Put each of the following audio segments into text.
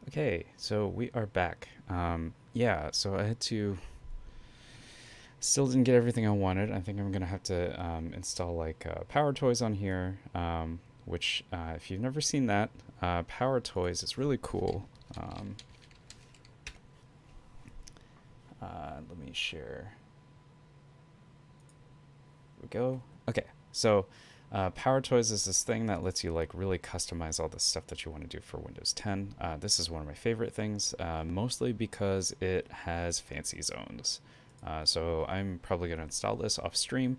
Okay, so we are back. Yeah, so I had to still didn't get everything I wanted. I think I'm gonna have to install like Power Toys on here, which if you've never seen that, Power Toys is really cool. Um, Let me share. Here we go. Okay, so Power Toys is this thing that lets you like really customize all the stuff that you want to do for Windows 10. This is one of my favorite things, mostly because it has fancy zones. So I'm probably going to install this off stream,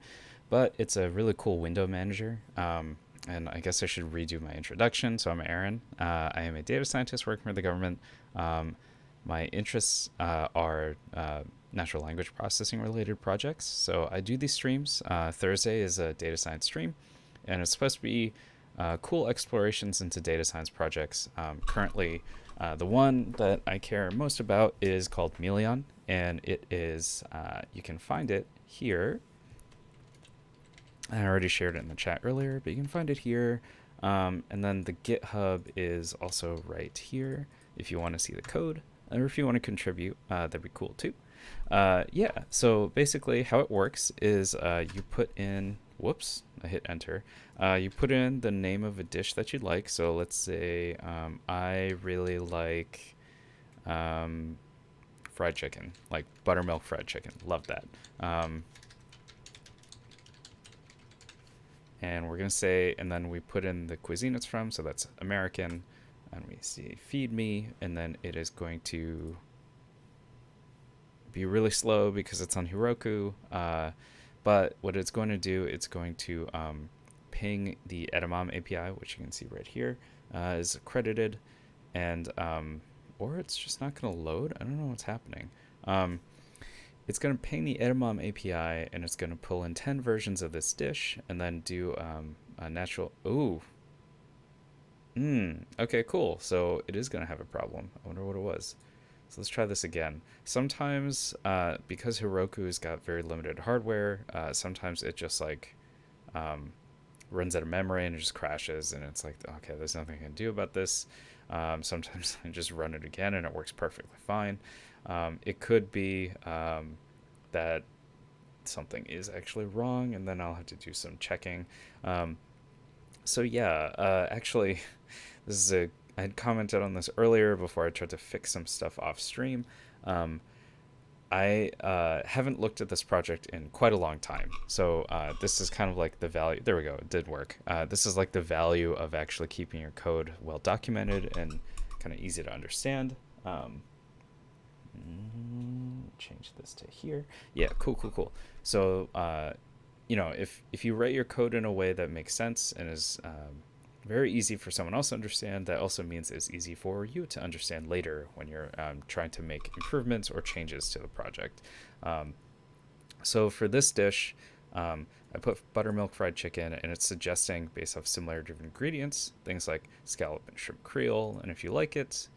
but it's a really cool window manager. And I guess I should redo my introduction. So I'm Aaron. I am a data scientist working for the government. My interests are natural language processing related projects. So I do these streams. Thursday is a data science stream, and it's supposed to be cool explorations into data science projects. Currently, the one that I care most about is called MeaLeon, and it is, you can find it here. I already shared it in the chat earlier, but you can find it here. And then the GitHub is also right here if you want to see the code, or if you want to contribute, that'd be cool too. Yeah, so basically how it works is you put in, whoops, I hit enter. You put in the name of a dish that you'd like. So let's say I really like fried chicken, like buttermilk fried chicken. Love that. And we're going to say, and then we put in the cuisine it's from. So that's American. And we see feed me, and then it is going to be really slow because it's on Heroku. But what it's going to do, it's going to ping the Edamame API, which you can see right here, is accredited, and or it's just not going to load. I don't know what's happening. It's going to ping the Edamame API, and it's going to pull in 10 versions of this dish, and then do a natural. Ooh. Okay, cool. So it is going to have a problem. I wonder what it was. So let's try this again. Sometimes, because Heroku's got very limited hardware, sometimes it just like runs out of memory and it just crashes, and it's like, okay, there's nothing I can do about this. Sometimes I just run it again and it works perfectly fine. It could be that something is actually wrong, and then I'll have to do some checking. So yeah, actually, this is a. I had commented on this earlier before I tried to fix some stuff off stream. Um, I haven't looked at this project in quite a long time, so this is kind of like the value. There we go. It did work. This is like the value of actually keeping your code well documented and kind of easy to understand. Change this to here. Yeah, cool. So if you write your code in a way that makes sense and is very easy for someone else to understand, that also means it's easy for you to understand later when you're trying to make improvements or changes to the project. So for this dish, I put buttermilk fried chicken, and it's suggesting, based off similarity of ingredients, things like scallop and shrimp creole. And if you like it,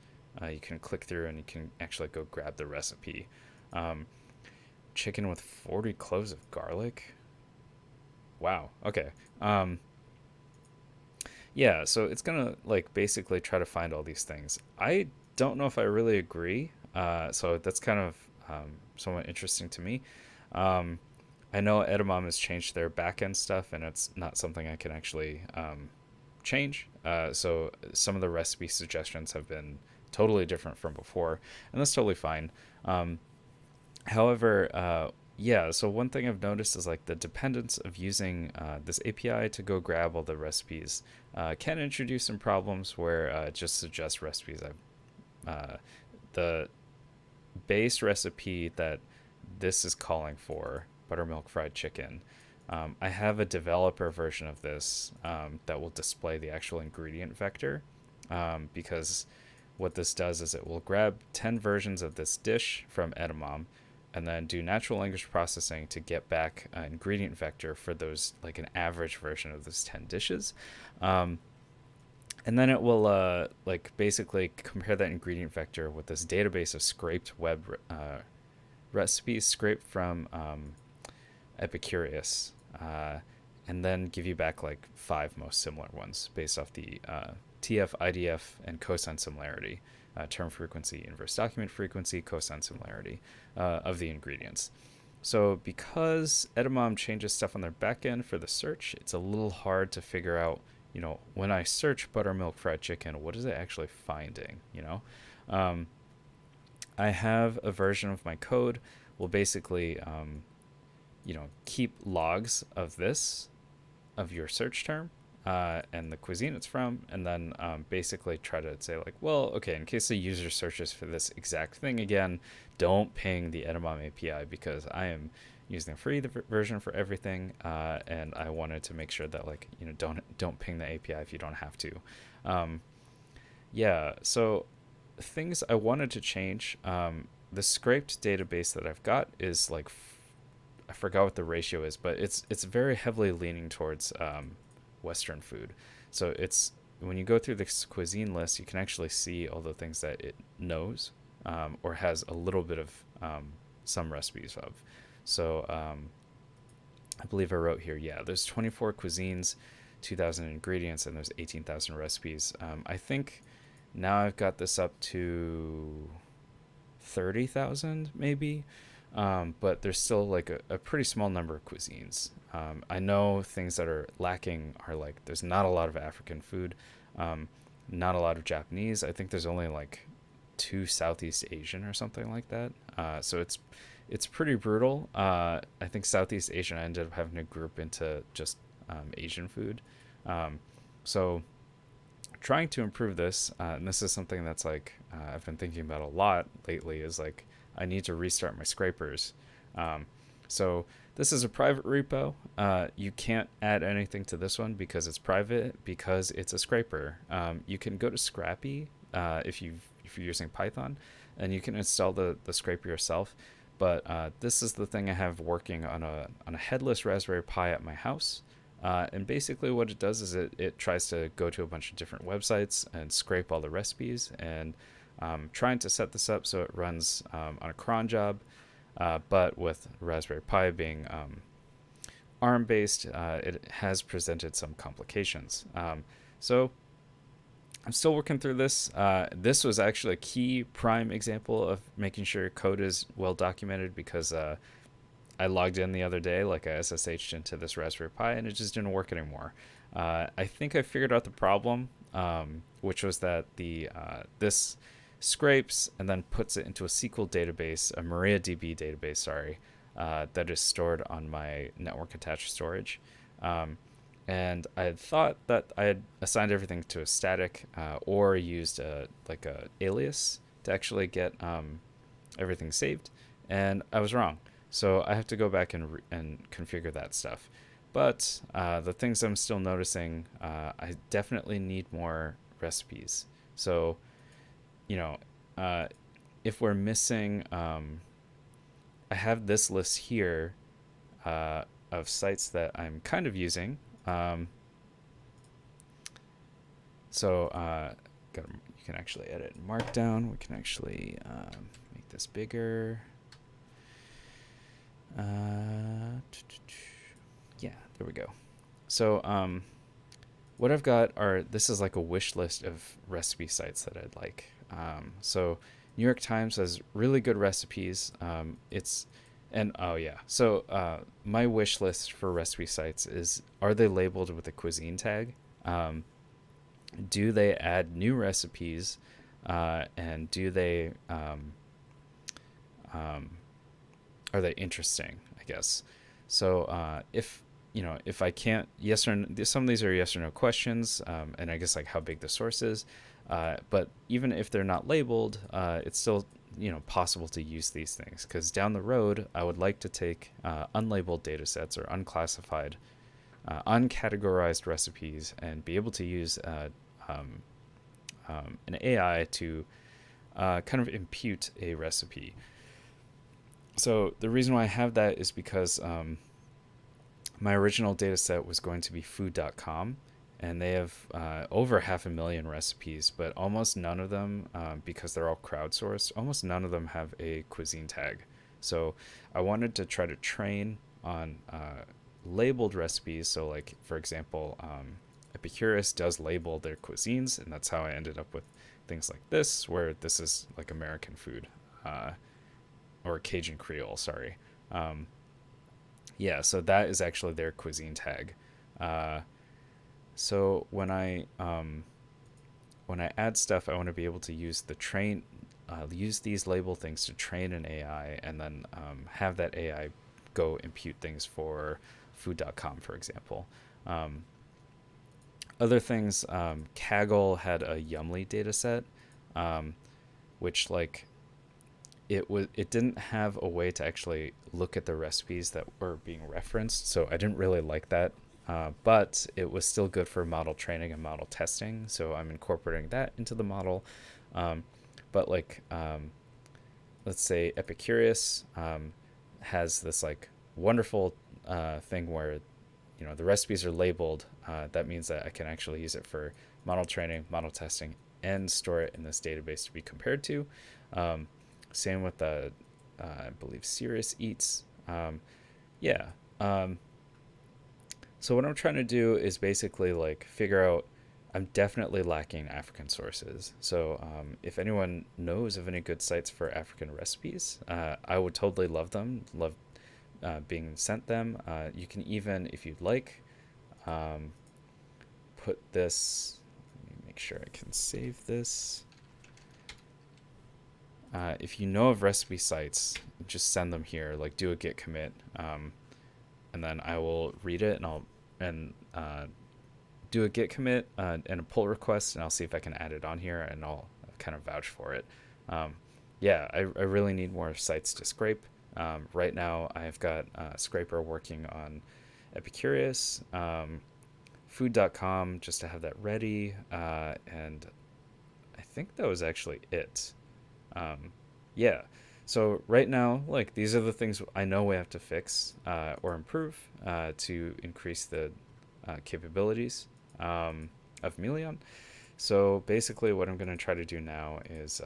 you can click through and you can actually go grab the recipe. Um, Chicken with 40 cloves of garlic. Wow. Okay. Yeah, so it's gonna like basically try to find all these things. I don't know if I really agree. So that's kind of somewhat interesting to me. Um, I know Edamame has changed their backend stuff, and it's not something I can actually change. So some of the recipe suggestions have been totally different from before, and that's totally fine. Um, However, yeah, so one thing I've noticed is like the dependence of using this API to go grab all the recipes can introduce some problems where it just suggests recipes. Uh, the base recipe that this is calling for, buttermilk fried chicken, I have a developer version of this that will display the actual ingredient vector, because what this does is it will grab 10 versions of this dish from Edamame and then do natural language processing to get back an ingredient vector for those, like an average version of those 10 dishes. Um, and then it will like basically compare that ingredient vector with this database of scraped web recipes scraped from Epicurious, and then give you back like 5 most similar ones based off the TF, IDF, and cosine similarity. term frequency, inverse document frequency, cosine similarity of the ingredients. So because Edamame changes stuff on their backend for the search, it's a little hard to figure out, when I search buttermilk fried chicken, what is it actually finding? Um, I have a version of my code will basically, keep logs of of your search term, and the cuisine it's from, and then basically try to say like, well, okay, in case the user searches for this exact thing again, don't ping the Edamame API because I am using the free version for everything, and I wanted to make sure that like don't ping the API if you don't have to. Um, yeah, so things I wanted to change. The scraped database that I've got is like I forgot what the ratio is, but it's very heavily leaning towards Western food. So it's when you go through this cuisine list, you can actually see all the things that it knows, or has a little bit of some recipes of. So I believe I wrote here, yeah, there's 24 cuisines, 2,000 ingredients, and there's 18,000 recipes. I think now I've got this up to 30,000 maybe. But there's still like a pretty small number of cuisines. I know things that are lacking are like there's not a lot of African food, not a lot of Japanese. I think there's only like two Southeast Asian or something like that. So it's pretty brutal. I think Southeast Asian I ended up having to group into just Asian food. So trying to improve this, and this is something that's like I've been thinking about a lot lately, is like I need to restart my scrapers. So this is a private repo. You can't add anything to this one because it's private, because it's a scraper. You can go to Scrappy if you're using Python, and you can install the scraper yourself. But this is the thing I have working on a headless Raspberry Pi at my house. And basically what it does is it tries to go to a bunch of different websites and scrape all the recipes, and trying to set this up so it runs on a cron job, but with Raspberry Pi being ARM based, it has presented some complications. So I'm still working through this. This was actually a key prime example of making sure your code is well documented, because I logged in the other day, like I SSH'd into this Raspberry Pi, and it just didn't work anymore. I think I figured out the problem, which was that this scrapes and then puts it into a SQL database, a MariaDB database, sorry, that is stored on my network attached storage. And I had thought that I had assigned everything to a static, or used a alias to actually get everything saved, and I was wrong. So I have to go back and configure that stuff. But the things I'm still noticing, I definitely need more recipes. So, if we're missing, I have this list here of sites that I'm kind of using. You can actually edit in Markdown. We can actually make this bigger. Yeah, there we go. So what I've got this is like a wish list of recipe sites that I'd like. So New York Times has really good recipes. So my wish list for recipe sites is, are they labeled with a cuisine tag? Do they add new recipes? And do they are they interesting, I guess? So if I can't, yes or no, some of these are yes or no questions, and I guess like how big the source is. But even if they're not labeled, it's still possible to use these things, because down the road I would like to take unlabeled data sets or unclassified, uncategorized recipes and be able to use an AI to kind of impute a recipe. So the reason why I have that is because my original data set was going to be food.com, and they have over 500,000 recipes, but almost none of them, because they're all crowdsourced, almost none of them have a cuisine tag. So I wanted to try to train on labeled recipes. So like, for example, Epicurus does label their cuisines, and that's how I ended up with things like this, where this is like American food, or Cajun Creole, sorry. Um, yeah, so that is actually their cuisine tag. Uh, so when I add stuff, I want to be able to use these label things to train an AI, and then have that AI go impute things for food.com, for example. Um, Other things, Kaggle had a Yumly data set, um, which like it didn't have a way to actually look at the recipes that were being referenced, so I didn't really like that. But it was still good for model training and model testing, so I'm incorporating that into the model. Um, but like, let's say Epicurious has this like wonderful thing where the recipes are labeled. That means that I can actually use it for model training, model testing, and store it in this database to be compared to. Um, Same with the, I believe, Cirrus Eats. Yeah. Um, so what I'm trying to do is basically like figure out. I'm definitely lacking African sources. So if anyone knows of any good sites for African recipes, I would totally love them. Love being sent them. You can even, if you'd like, um, put this. Let me make sure I can save this. If you know of recipe sites, just send them here. Like do a git commit, and then I will read it, and I'll do a git commit and a pull request, and I'll see if I can add it on here, and I'll kind of vouch for it. Um, yeah, I really need more sites to scrape. Right now, I've got Scraper working on Epicurious, food.com just to have that ready, and I think that was actually it. Yeah. So right now, like these are the things I know we have to fix or improve to increase the capabilities of MeaLeon. So basically, what I'm going to try to do now is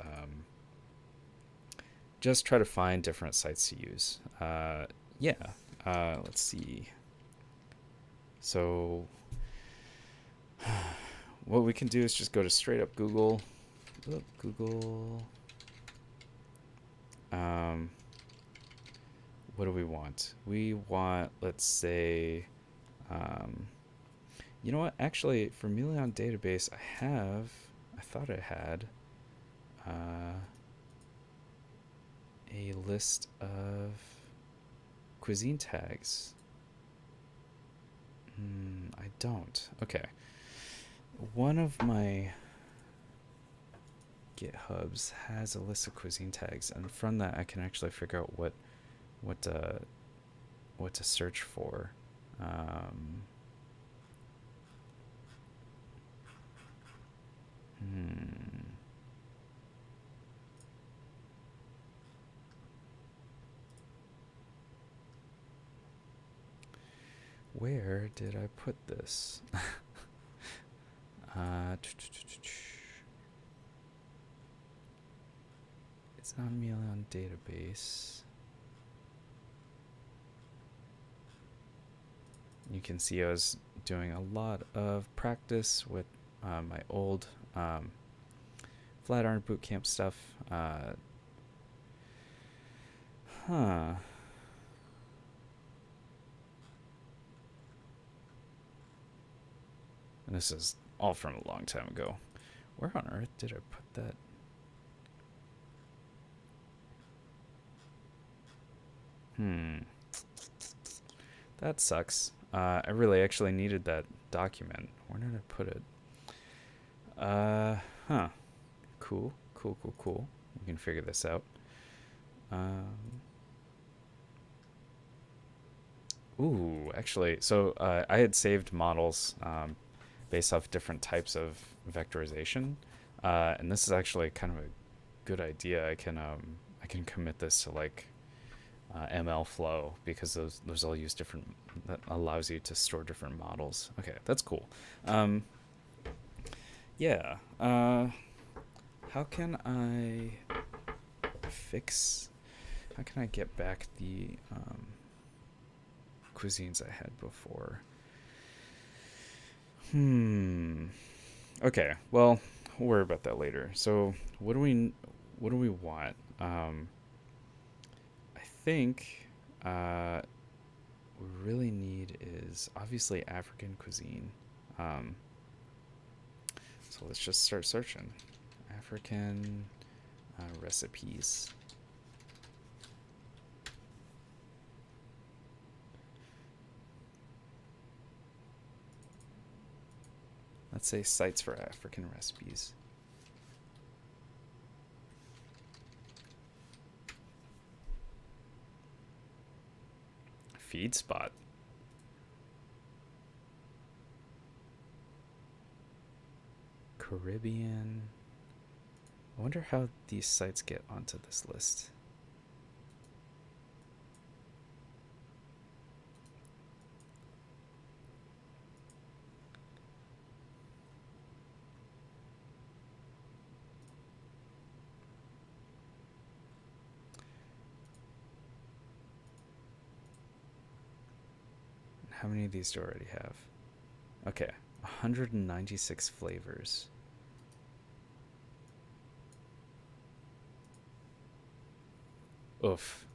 just try to find different sites to use. Yeah. Let's see. So what we can do is just go to straight up Google. Google. What do we want? We want, let's say, you know what? Actually, for MeaLeon database, I thought I had a list of cuisine tags. I don't. Okay. One of my GitHubs has a list of cuisine tags, and from that I can actually figure out what to search for. Where did I put this? It's not MeaLeon database. You can see I was doing a lot of practice with my old Flatiron Bootcamp stuff. And this is all from a long time ago. Where on earth did I put that? That sucks. I really actually needed that document. Where did I put it? Huh. Cool. We can figure this out. Ooh, actually, so I had saved models based off different types of vectorization, and this is actually kind of a good idea. I can commit this to like ML flow, because those all use different, that allows you to store different models. Okay, that's cool. Yeah. How can I get back the cuisines I had before? Okay, well, we'll worry about that later. So what do we want? I think we really need is obviously African cuisine. Um, so let's just start searching African recipes. Let's say sites for African recipes. Feed spot. Caribbean. I wonder how these sites get onto this list. How many of these do I already have? Okay, 196 flavors. Oof.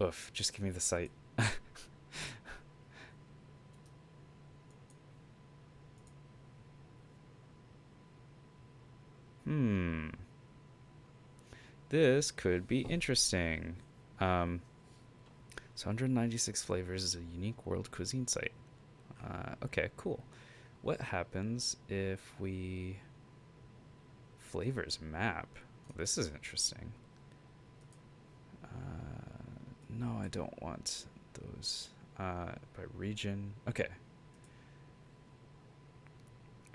Oof. Just give me the site. Hmm. This could be interesting. Um, so 196 flavors is a unique world cuisine site. Okay, cool. What happens if we flavors map? This is interesting. No, I don't want those. By region. Okay.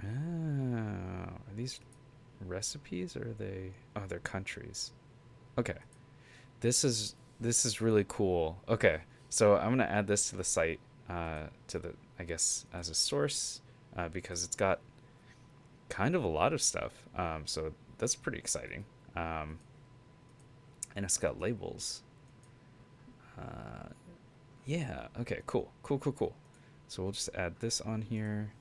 Oh, are these recipes or are they? Oh, they're countries. Okay. This is really cool. Okay, so I'm gonna add this to the site, to the I guess as a source, because it's got kind of a lot of stuff. So that's pretty exciting. Um, and it's got labels. Uh, yeah. Okay. Cool. Cool. Cool. Cool. So we'll just add this on here.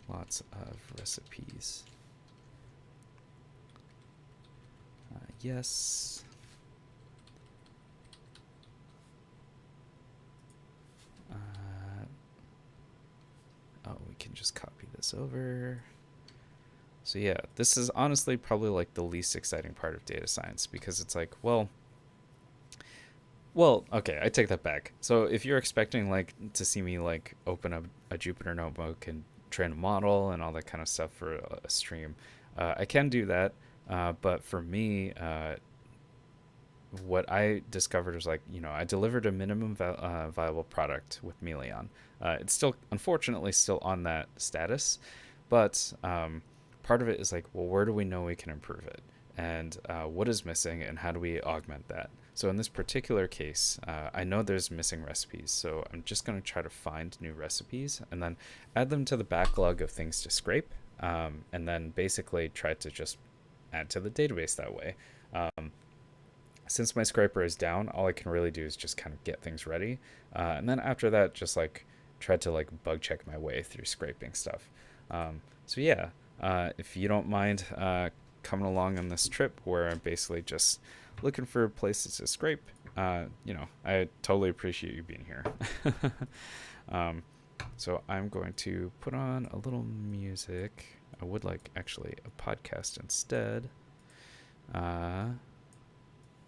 Lots of recipes. Yes. Oh, we can just copy this over. So yeah, this is honestly probably like the least exciting part of data science because it's like, well, okay, I take that back. So if you're expecting like to see me like open up a Jupyter notebook and train a model and all that kind of stuff for a stream, I can do that. But for me, what I discovered was like, I delivered a minimum viable product with MeaLeon. It's still, unfortunately, still on that status, but part of it is like, well, where do we know we can improve it? And what is missing, and how do we augment that? So in this particular case, I know there's missing recipes, so I'm just going to try to find new recipes and then add them to the backlog of things to scrape, and then basically try to just add to the database that way. Since my scraper is down, all I can really do is just kind of get things ready, and then after that, just like try to like bug check my way through scraping stuff. So yeah, if you don't mind coming along on this trip where I'm basically just looking for places to scrape, I totally appreciate you being here. um, so I'm going to put on a little music. I would like actually a podcast instead.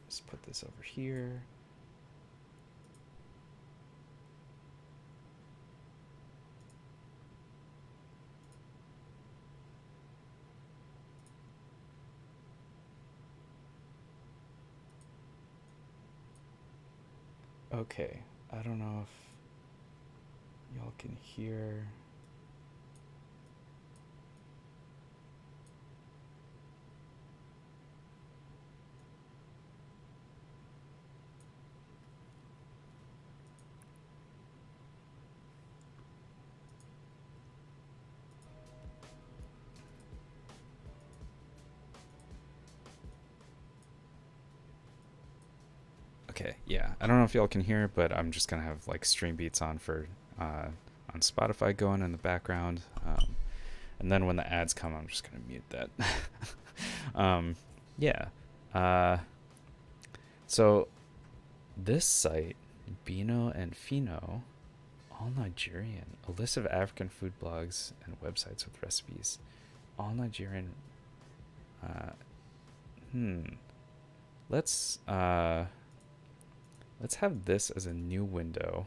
Just put this over here. Okay, I don't know if y'all can hear. Okay, yeah. I don't know if y'all can hear, but I'm just gonna have like stream beats on for on Spotify going in the background, and then when the ads come, I'm just gonna mute that. um, yeah. Uh, so this site, Bino and Fino, all Nigerian, a list of African food blogs and websites with recipes, all Nigerian. Uh, hmm. Let's let's have this as a new window,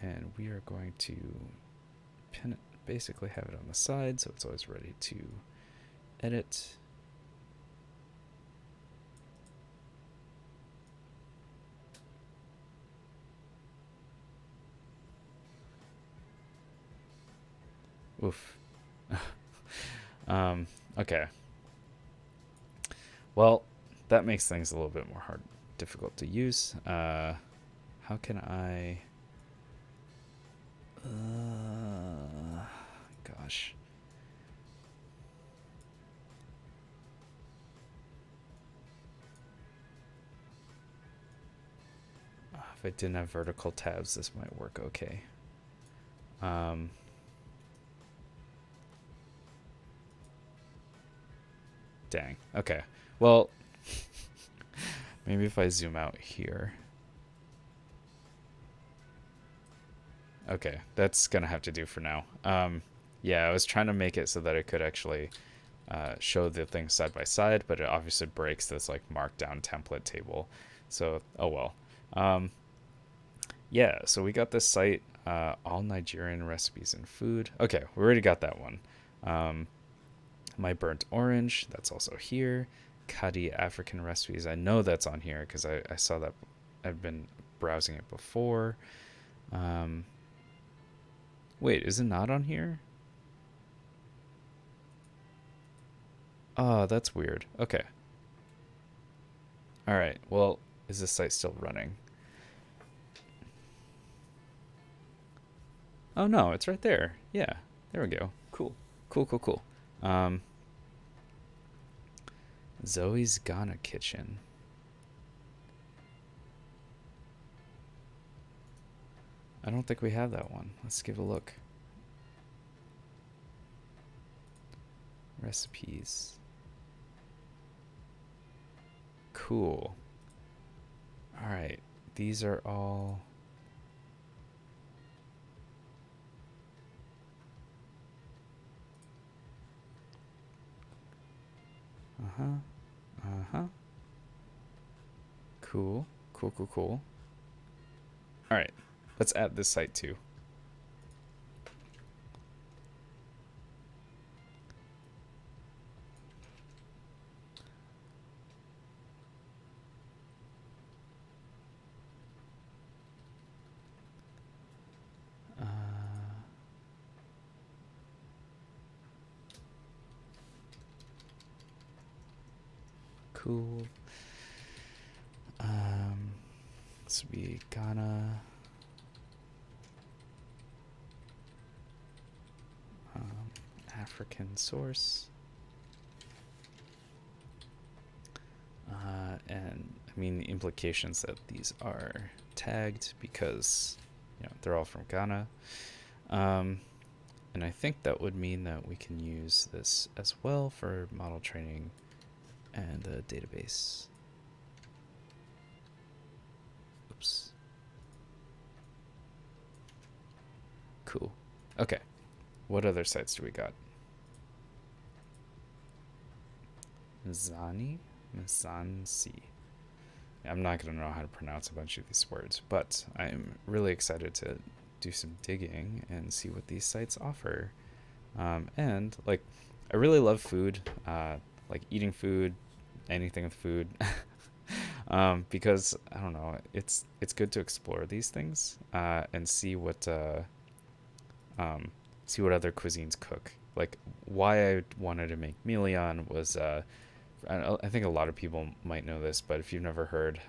and we are going to pin it, basically have it on the side so it's always ready to edit. Oof. Okay. Well, that makes things a little bit more difficult to use. How can I? Gosh. If I didn't have vertical tabs, this might work okay. Dang. Okay. Well, maybe if I zoom out here. Okay, that's gonna have to do for now. Yeah, I was trying to make it so that I could actually show the things side by side, but it obviously breaks this like markdown template table. So, oh well. Yeah, so we got this site, all Nigerian recipes and food. Okay, we already got that one. My burnt orange, that's also here. Kadi African recipes, I know that's on here because I saw that. I've been browsing it before. Wait, is it not on here? Oh, that's weird. Okay. All right. Well, is this site still running? Oh no, it's right there. Yeah. There we go. Cool. Cool, cool, cool. Um Zoe's Ghana Kitchen. I don't think we have that one. Let's give a look. Recipes. Cool. All right. These are all. Uh-huh. Uh-huh. Cool. Cool, cool, cool. All right. Let's add this site too. Cool. This would be Ghana. African source. And I mean the implications that these are tagged because they're all from Ghana. And I think that would mean that we can use this as well for model training and the database. Oops. Cool. Okay. What other sites do we got? Mizansi. I'm not going to know how to pronounce a bunch of these words, but I'm really excited to do some digging and see what these sites offer. And like, I really love food, like eating food, anything with food, because I don't know, it's good to explore these things and see what other cuisines cook. Like, why I wanted to make MeaLeon was I think a lot of people might know this, but if you've never heard,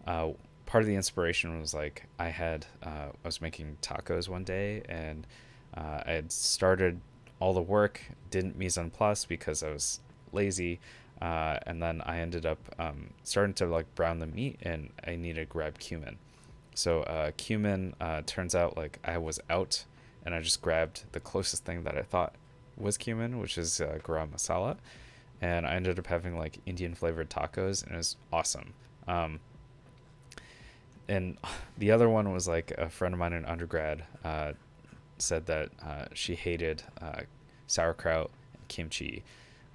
part of the inspiration was like I was making tacos one day, and I had started all the work, didn't mise en place because I was lazy, And then I ended up starting to like brown the meat, and I needed to grab cumin. So cumin, turns out like I was out, and I just grabbed the closest thing that I thought was cumin, which is garam masala, and I ended up having like Indian flavored tacos, and it was awesome. Um, and the other one was like a friend of mine in undergrad said that she hated sauerkraut and kimchi.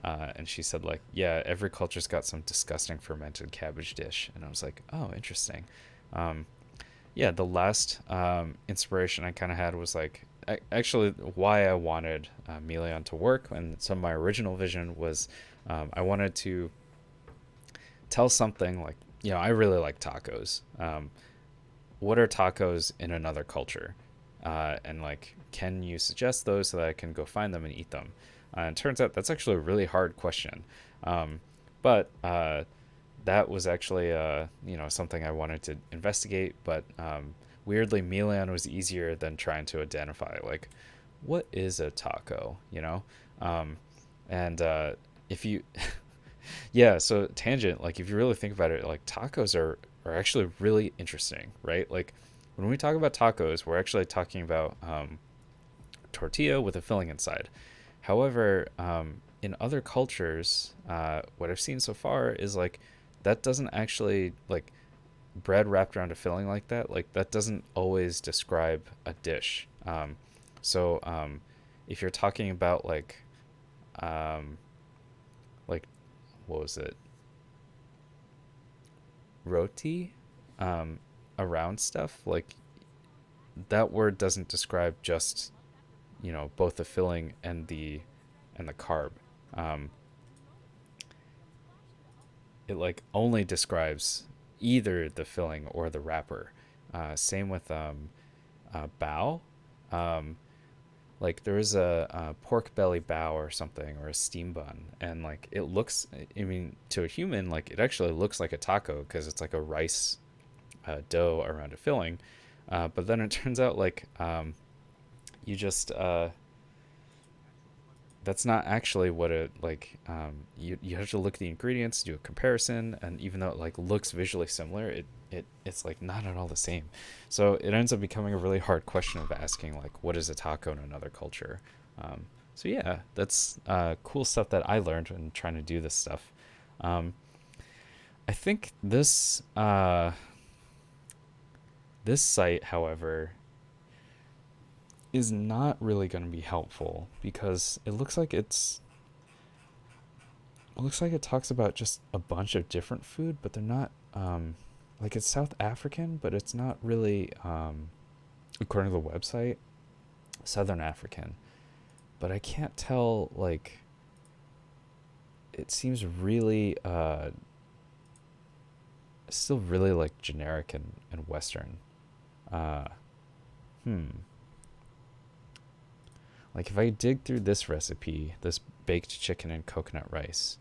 And she said like, yeah, every culture's got some disgusting fermented cabbage dish. And I was like, oh, interesting. Um, yeah, the last inspiration I kind of had was like, actually why I wanted MeaLeon to work, and some of my original vision was I wanted to tell something like, I really like tacos. What are tacos in another culture? And like, can you suggest those so that I can go find them and eat them? And it turns out that's actually a really hard question. But that was actually something I wanted to investigate. But weirdly, MeaLeon was easier than trying to identify like, what is a taco? Um, and if you yeah, so tangent, like if you really think about it, like tacos are actually really interesting, right? Like when we talk about tacos, we're actually talking about tortilla with a filling inside. However, in other cultures, what I've seen so far is like that doesn't actually like bread wrapped around a filling like that. Like that doesn't always describe a dish. So if you're talking about um, like what was it, roti, um, around stuff like that word doesn't describe just both the filling and the carb. Um, it like only describes either the filling or the wrapper. Same with bao. Um, like there is a pork belly bao or something, or a steam bun, and like it looks. I mean, to a human, like it actually looks like a taco because it's like a rice dough around a filling. But then it turns out like you just that's not actually what it like. You have to look at the ingredients, do a comparison, and even though it like looks visually similar, it's like not at all the same. So it ends up becoming a really hard question of asking like, what is a taco in another culture? So yeah, that's cool stuff that I learned when trying to do this stuff. um, I think this site, however, is not really going to be helpful because it looks like it talks about just a bunch of different food, but they're not like it's South African, but it's not really according to the website Southern African. But I can't tell like it seems really still really like generic and Western. Uh hmm. Like if I dig through this recipe, this baked chicken and coconut rice.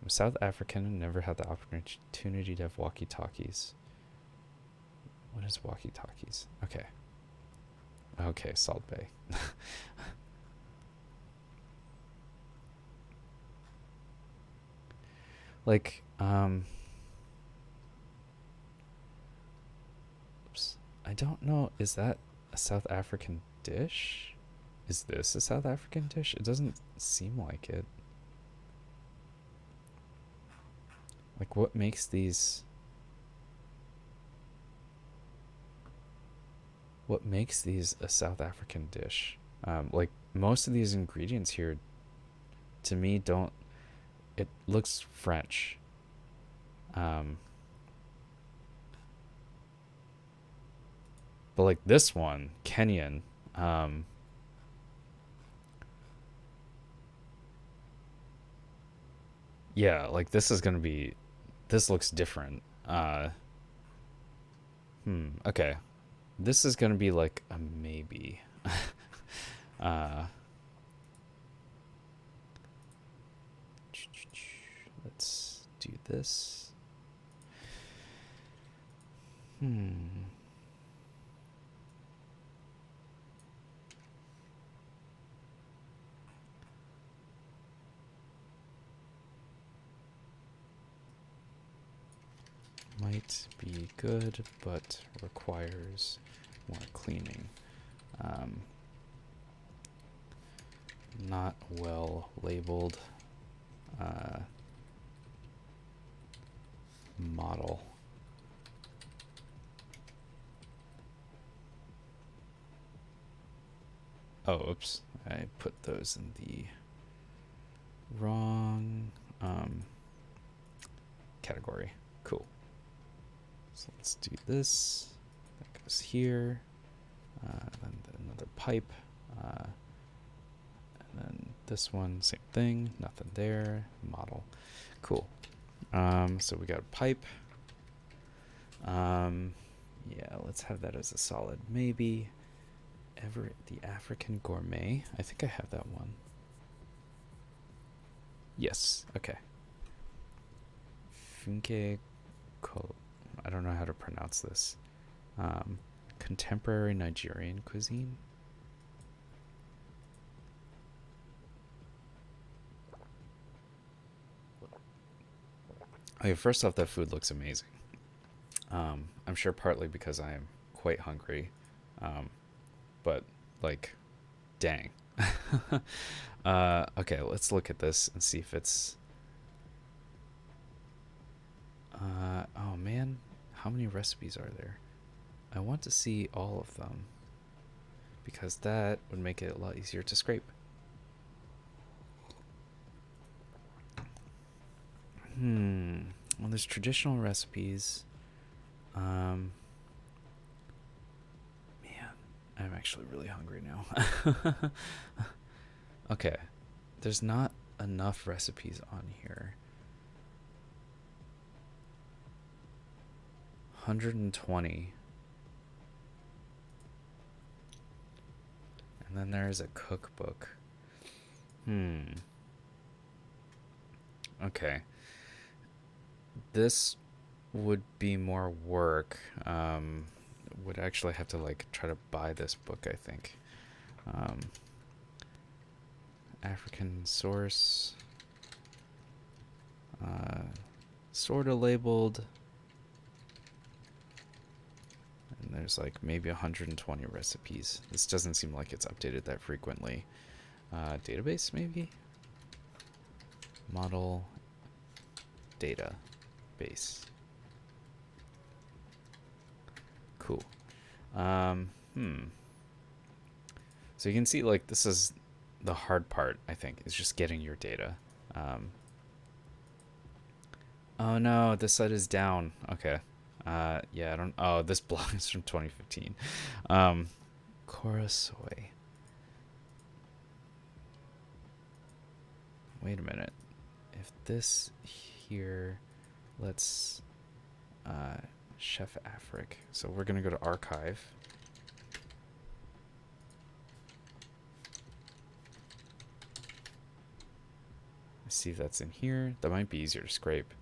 I'm South African and never had the opportunity to have walkie talkies. What is walkie talkies? Okay. Okay, Salt Bay. like, oops. I don't know. Is that a South African dish? Is this a South African dish? It doesn't seem like it. Like, what makes these a South African dish? Like most of these ingredients here, to me, don't. It looks French. Um, but like this one, Kenyan. Um, yeah, like this is gonna be. This looks different. Okay, this is gonna be like a maybe. uh, let's do this. Hmm. might be good, but requires more cleaning. Not well labeled model. Oh, oops. I put those in the wrong category. Cool. So let's do this. That goes here. Then another pipe. And then this one, same thing. Nothing there. Model. Cool. So we got a pipe. Yeah, let's have that as a solid. Maybe Ever the African Gourmet. I think I have that one. Yes. Okay. Funke Ko. I don't know how to pronounce this. Contemporary Nigerian cuisine. Okay, first off, that food looks amazing. I'm sure partly because I am quite hungry. But, like, dang. Okay, let's look at this and see if it's... oh, man. How many recipes are there? I want to see all of them, because that would make it a lot easier to scrape. Well, there's traditional recipes. Man, I'm actually really hungry now. Okay, there's not enough recipes on here. 120. And then there's a cookbook. Okay. This would be more work. Would actually have to like try to buy this book, I think. African source. Sort of labeled. And there's like maybe 120 recipes. This doesn't seem like it's updated that frequently. Database maybe? Model database. Cool. So you can see like this is the hard part, I think, is just getting your data. Oh no, this site is down. Okay. Yeah, I don't... Oh, this blog is from 2015. Korasoy. Wait a minute. If this here... Let's... Chef Afric. So we're going to go to archive. Let's see if that's in here. That might be easier to scrape.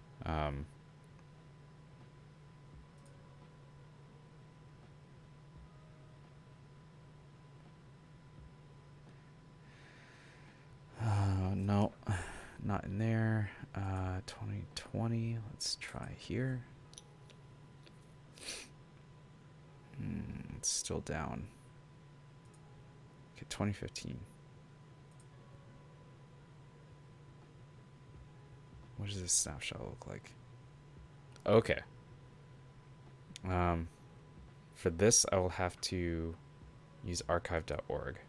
No, not in there. 2020. Let's try here. It's still down. Okay, 2015. What does this snapshot look like? Okay. For this, I will have to use archive.org.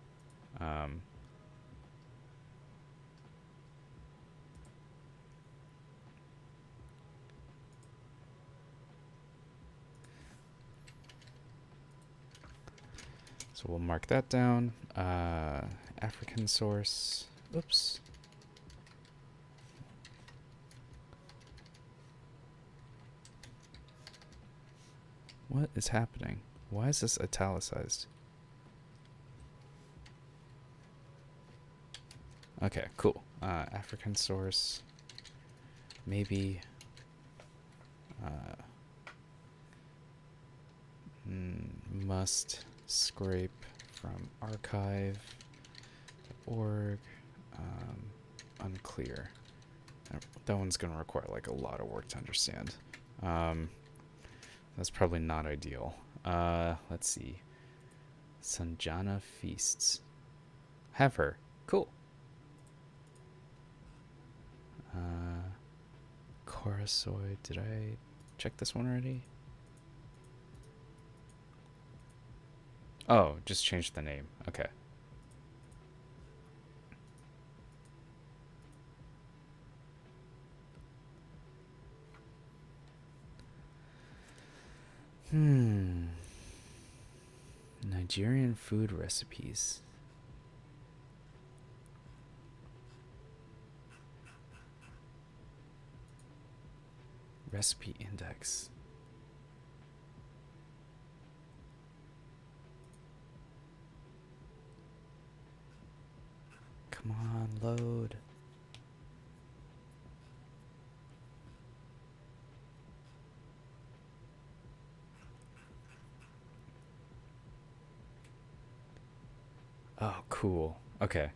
So we'll mark that down. African source. Oops. What is happening? Why is this italicized? Okay, cool. African source. Maybe. Must scrape from archive.org. Unclear. That one's going to require like a lot of work to understand. That's probably not ideal. Let's see. Sanjana feasts. Have her. Cool. Korasoy. Did I check this one already? Oh, just change the name. Okay. Nigerian food recipes. Recipe index. Come on, load. Oh, cool. Okay.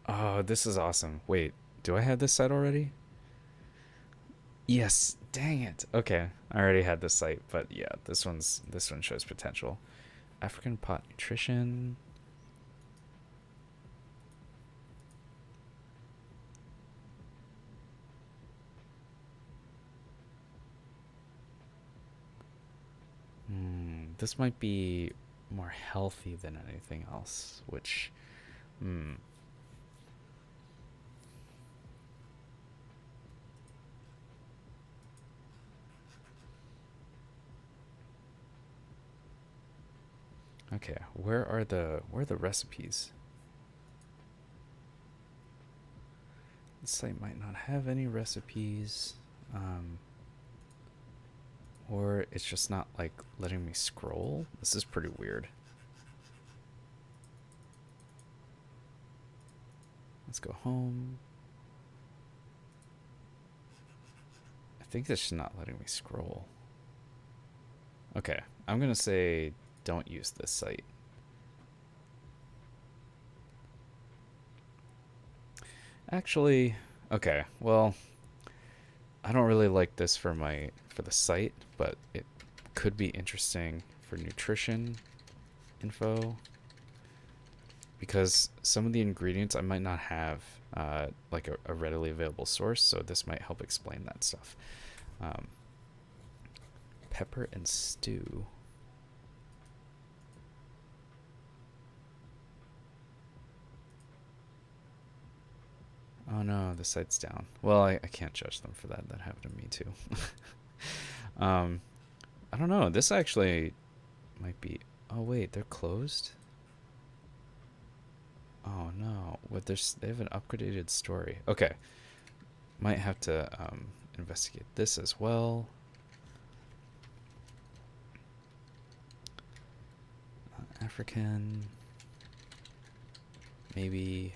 Oh, this is awesome. Wait, do I have this site already? Yes. Dang it. Okay. I already had this site, but yeah, this one shows potential. African pot nutrition. This might be more healthy than anything else, which okay, where are the recipes? The site might not have any recipes. Or it's just not like letting me scroll. This is pretty weird. Let's go home. I think this is not letting me scroll. Okay, I'm gonna say don't use this site. Actually, okay, well, I don't really like this for the site, but it could be interesting for nutrition info because some of the ingredients I might not have like a readily available source, so this might help explain that stuff. Pepper and stew. Oh no, the site's down. Well, I can't judge them for that. That happened to me too. I don't know. This actually might be. Oh wait, they're closed. Oh no, what? They have an upgraded story. Okay, might have to investigate this as well. African, maybe.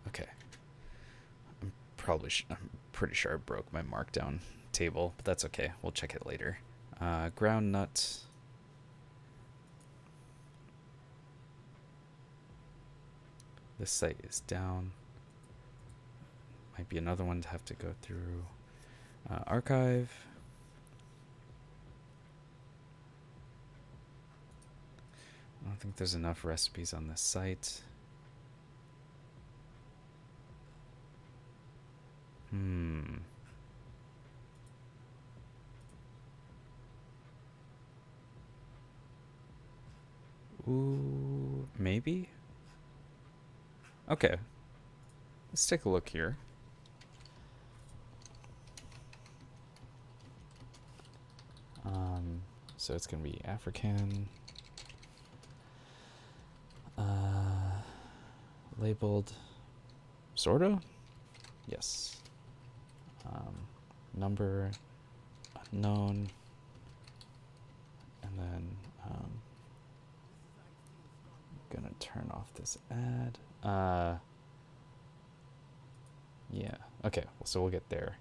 Okay, I'm pretty sure I broke my markdown table, but that's okay. We'll check it later. Ground nut. This site is down. Might be another one to have to go through. Archive. I don't think there's enough recipes on this site. Ooh, maybe? Okay. Let's take a look here. So it's going to be African. Labeled. Sorta? Yes. Number unknown. And then I'm going to turn off this ad. Yeah. Okay. So we'll get there.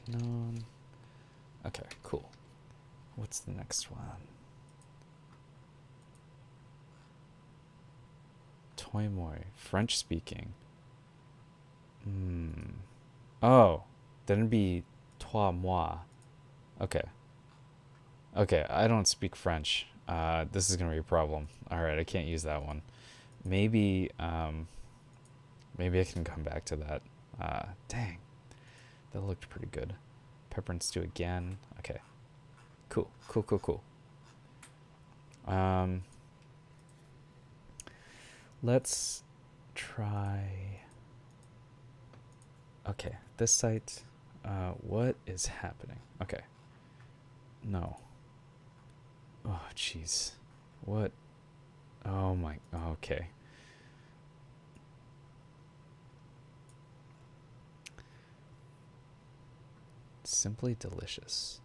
Known. Okay, cool. the next one? Toy Moy, French speaking. Oh, then it'd be toi moi. Okay. Okay, I don't speak French. This is gonna be a problem. All right, I can't use that one. Maybe, maybe I can come back to that. Dang, that looked pretty good. Pepper and stew again. Okay, cool, cool, cool, cool. Let's try. Okay, this site. What is happening? Okay. No. Oh, jeez. What? Oh my. Okay. Simply delicious.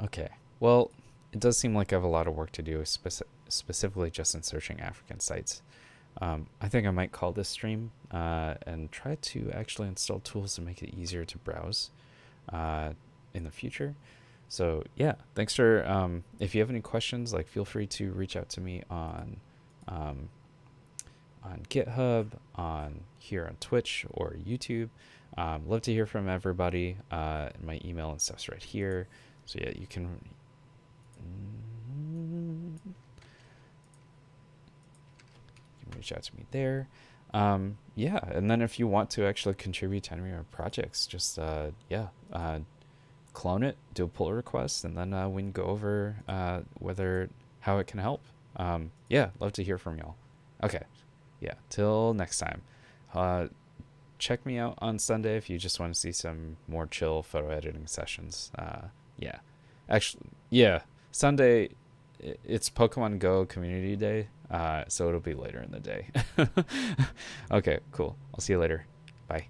Okay. Well, it does seem like I have a lot of work to do, specifically just in searching African sites. I think I might call this stream and try to actually install tools to make it easier to browse in the future. So yeah, thanks for. If you have any questions, like feel free to reach out to me um, on GitHub, on here on Twitch or YouTube. Love to hear from everybody. My email and stuff's right here. So yeah, you can reach out to me there. Yeah, and then if you want to actually contribute to any of our projects, just clone it, do a pull request, and then we can go over how it can help. Yeah, love to hear from y'all. Okay, yeah, till next time. Check me out on Sunday if you just want to see some more chill photo editing sessions. Yeah, actually, yeah, Sunday it's Pokemon Go Community Day, so it'll be later in the day. Okay, cool. I'll see you later. Bye.